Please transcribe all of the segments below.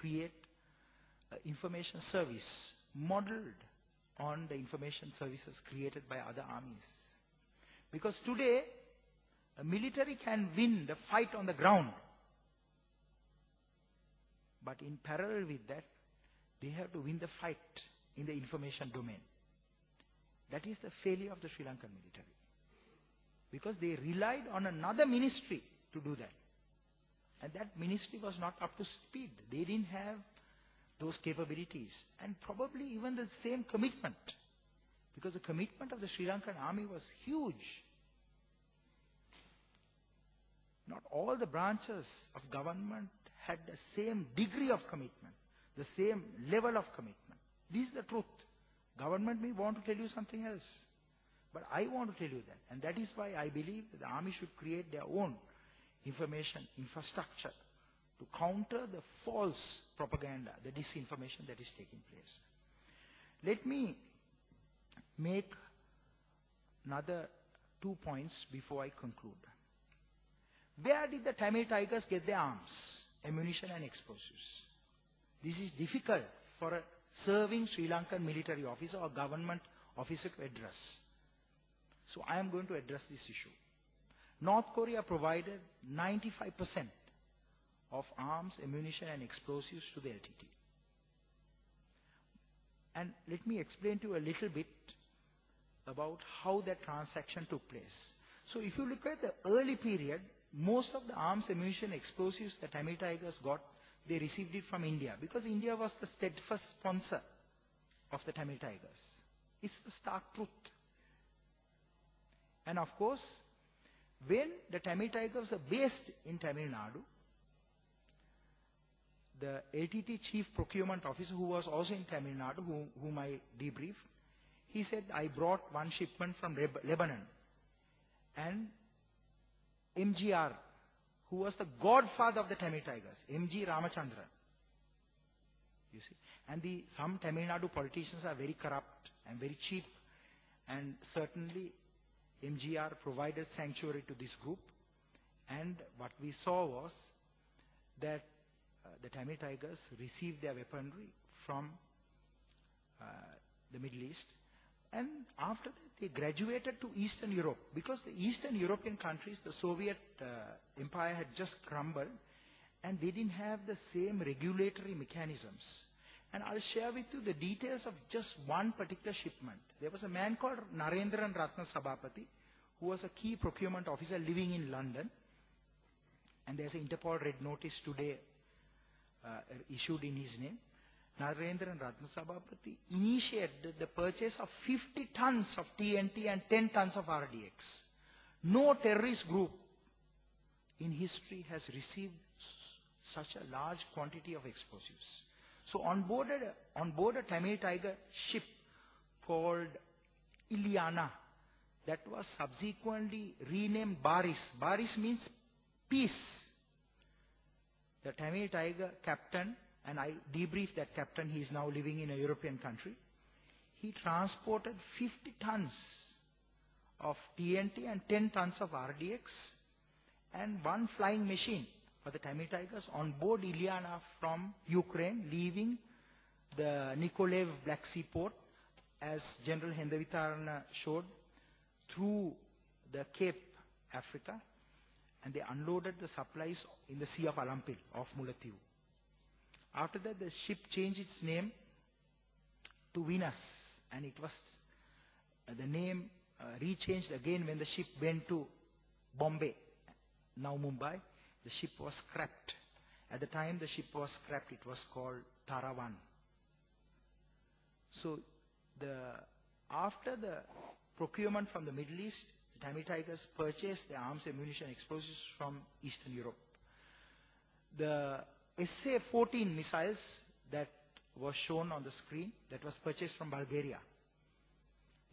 create an information service modeled on the information services created by other armies. Because today, a military can win the fight on the ground. But in parallel with that, they have to win the fight in the information domain. That is the failure of the Sri Lankan military. Because they relied on another ministry to do that. And that ministry was not up to speed. They didn't have those capabilities. And probably even the same commitment. Because the commitment of the Sri Lankan army was huge. Not all the branches of government had the same degree of commitment, the same level of commitment. This is the truth. Government may want to tell you something else. But I want to tell you that. And that is why I believe that the army should create their own information infrastructure to counter the false propaganda, the disinformation that is taking place. Let me make another 2 points before I conclude. Where did the Tamil Tigers get their arms, ammunition and explosives? This is difficult for a serving Sri Lankan military officer or government officer to address. So I am going to address this issue. North Korea provided 95% of arms, ammunition and explosives to the LTT. And let me explain to you a little bit about how that transaction took place. So if you look at the early period, most of the arms, ammunition, explosives that Tamil Tigers got, they received it from India because India was the steadfast sponsor of the Tamil Tigers. It's the stark truth. And of course, when the Tamil Tigers were based in Tamil Nadu, the LTT Chief Procurement Officer, who was also in Tamil Nadu, whom I debriefed, he said, I brought one shipment from Lebanon. And MGR, who was the godfather of the Tamil Tigers, MG Ramachandran. You see? And some Tamil Nadu politicians are very corrupt and very cheap. And certainly MGR provided sanctuary to this group. And what we saw was that the Tamil Tigers received their weaponry from the Middle East. And after that, they graduated to Eastern Europe. Because the Eastern European countries, the Soviet empire had just crumbled, and they didn't have the same regulatory mechanisms. And I'll share with you the details of just one particular shipment. There was a man called Narendranaratna Sabapati, who was a key procurement officer living in London. And there's an Interpol Red Notice today issued in his name. Narendranaratna Sabapati initiated the purchase of 50 tons of TNT and 10 tons of RDX. No terrorist group in history has received such a large quantity of explosives. So on board a Tamil Tiger ship called Iliana, that was subsequently renamed Baris. Baris means peace. The Tamil Tiger captain, and I debriefed that captain, he is now living in a European country. He transported 50 tons of TNT and 10 tons of RDX and one flying machine for the Tamil Tigers on board Iliana from Ukraine, leaving the Nikolaev Black Sea port, as General Hendavitarana showed, through the Cape, Africa, and they unloaded the supplies in the Sea of Alampil off Mullaitivu. After that, the ship changed its name to Venus, and it was the name rechanged again when the ship went to Bombay, now Mumbai. The ship was scrapped. At the time the ship was scrapped, it was called Tarawan. So after the procurement from the Middle East, the Tamil Tigers purchased the arms, ammunition, explosives from Eastern Europe. The SA-14 missiles that was shown on the screen, that was purchased from Bulgaria.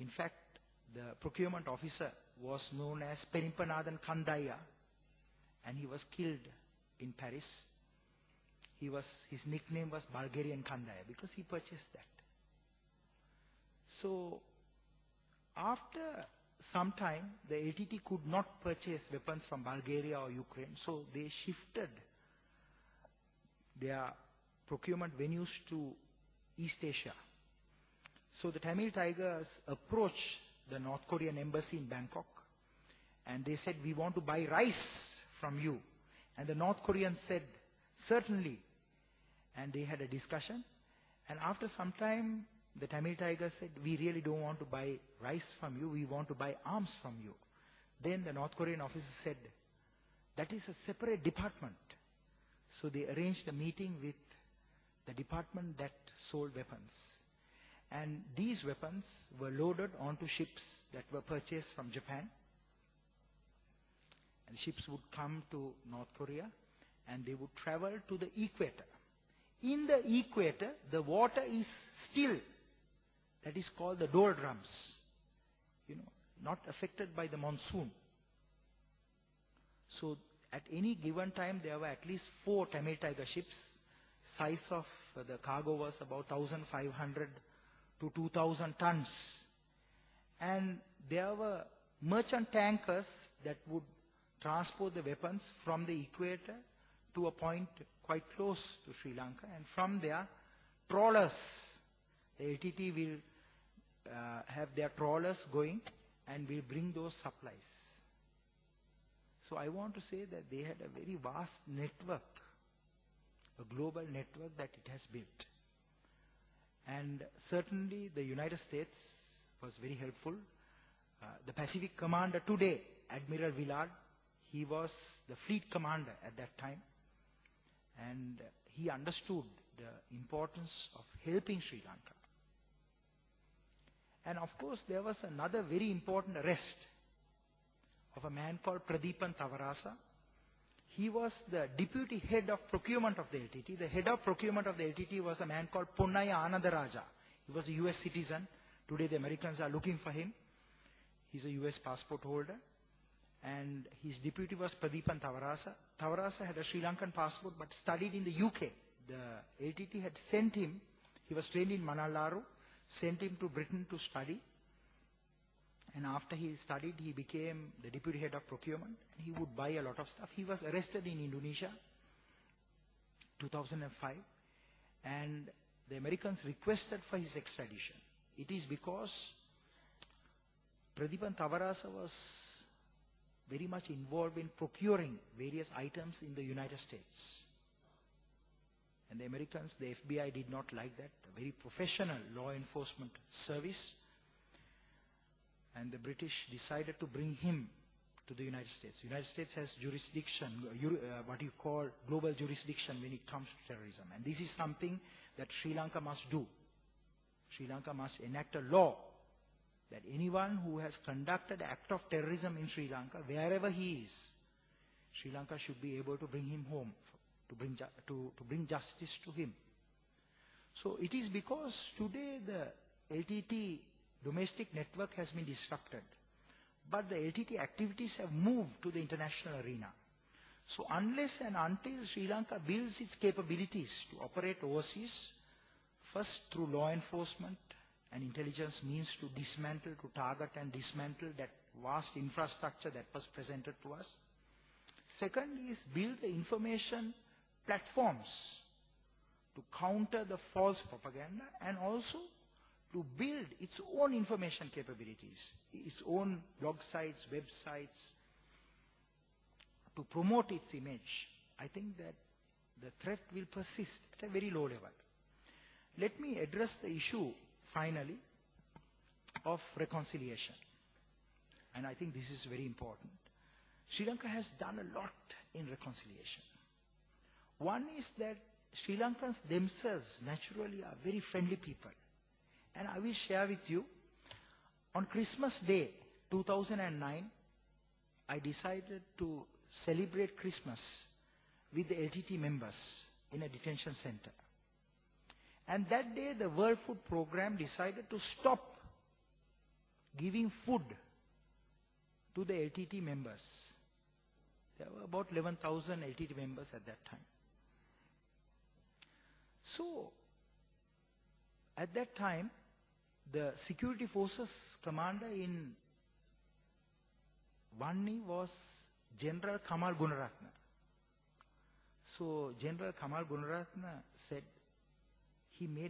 In fact, the procurement officer was known as Perimpanadan Kandaya, and he was killed in Paris. His nickname was Bulgarian Kandaya because he purchased that. So after some time, the LTT could not purchase weapons from Bulgaria or Ukraine, so they shifted their procurement venues to East Asia. So the Tamil Tigers approached the North Korean embassy in Bangkok and they said, we want to buy rice from you. And the North Koreans said, certainly. And they had a discussion. And after some time, the Tamil Tigers said, we really don't want to buy rice from you, we want to buy arms from you. Then the North Korean officer said, that is a separate department. So they arranged a meeting with the department that sold weapons. And these weapons were loaded onto ships that were purchased from Japan. And ships would come to North Korea and they would travel to the equator. In the equator, the water is still. That is called the doldrums. Not affected by the monsoon. So at any given time, there were at least 4 Tamil Tiger ships. Size of the cargo was about 1,500 to 2,000 tons. And there were merchant tankers that would transport the weapons from the equator to a point quite close to Sri Lanka. And from there, trawlers, the LTT will have their trawlers going and will bring those supplies. So I want to say that they had a very vast network, a global network that it has built. And certainly the United States was very helpful. The Pacific commander today, Admiral Willard, he was the fleet commander at that time. And he understood the importance of helping Sri Lanka. And of course, there was another very important arrest of a man called Pradeepan Tavarasa. He was the deputy head of procurement of the LTT. The head of procurement of the LTT was a man called Ponnaya Anandaraja. He was a US citizen. Today the Americans are looking for him. He's a US passport holder. And his deputy was Pradeepan Tavarasa. Tavarasa had a Sri Lankan passport but studied in the UK. The LTT had sent him, he was trained in Manalaru, sent him to Britain to study. And after he studied, he became the deputy head of procurement. He would buy a lot of stuff. He was arrested in Indonesia, 2005. And the Americans requested for his extradition. It is because Pradeepan Tavarasa was very much involved in procuring various items in the United States. And the Americans, the FBI did not like that, a very professional law enforcement service. And the British decided to bring him to the United States. The United States has jurisdiction, what you call global jurisdiction when it comes to terrorism. And this is something that Sri Lanka must do. Sri Lanka must enact a law that anyone who has conducted an act of terrorism in Sri Lanka, wherever he is, Sri Lanka should be able to bring him home, to bring justice to him. So it is because today the LTT domestic network has been disrupted, but the LTT activities have moved to the international arena. So unless and until Sri Lanka builds its capabilities to operate overseas, first through law enforcement and intelligence means to dismantle, to target and dismantle that vast infrastructure that was presented to us. Second is build the information platforms to counter the false propaganda and also to build its own information capabilities, its own blog sites, websites, to promote its image. I think that the threat will persist at a very low level. Let me address the issue, finally, of reconciliation. And I think this is very important. Sri Lanka has done a lot in reconciliation. One is that Sri Lankans themselves naturally are very friendly people. And I will share with you, on Christmas Day 2009, I decided to celebrate Christmas with the LTT members in a detention center. And that day the World Food Programme decided to stop giving food to the LTT members. There were about 11,000 LTT members at that time. So, at that time, the security forces commander in Vanni was General Kamal Gunaratna. So General Kamal Gunaratna said, he made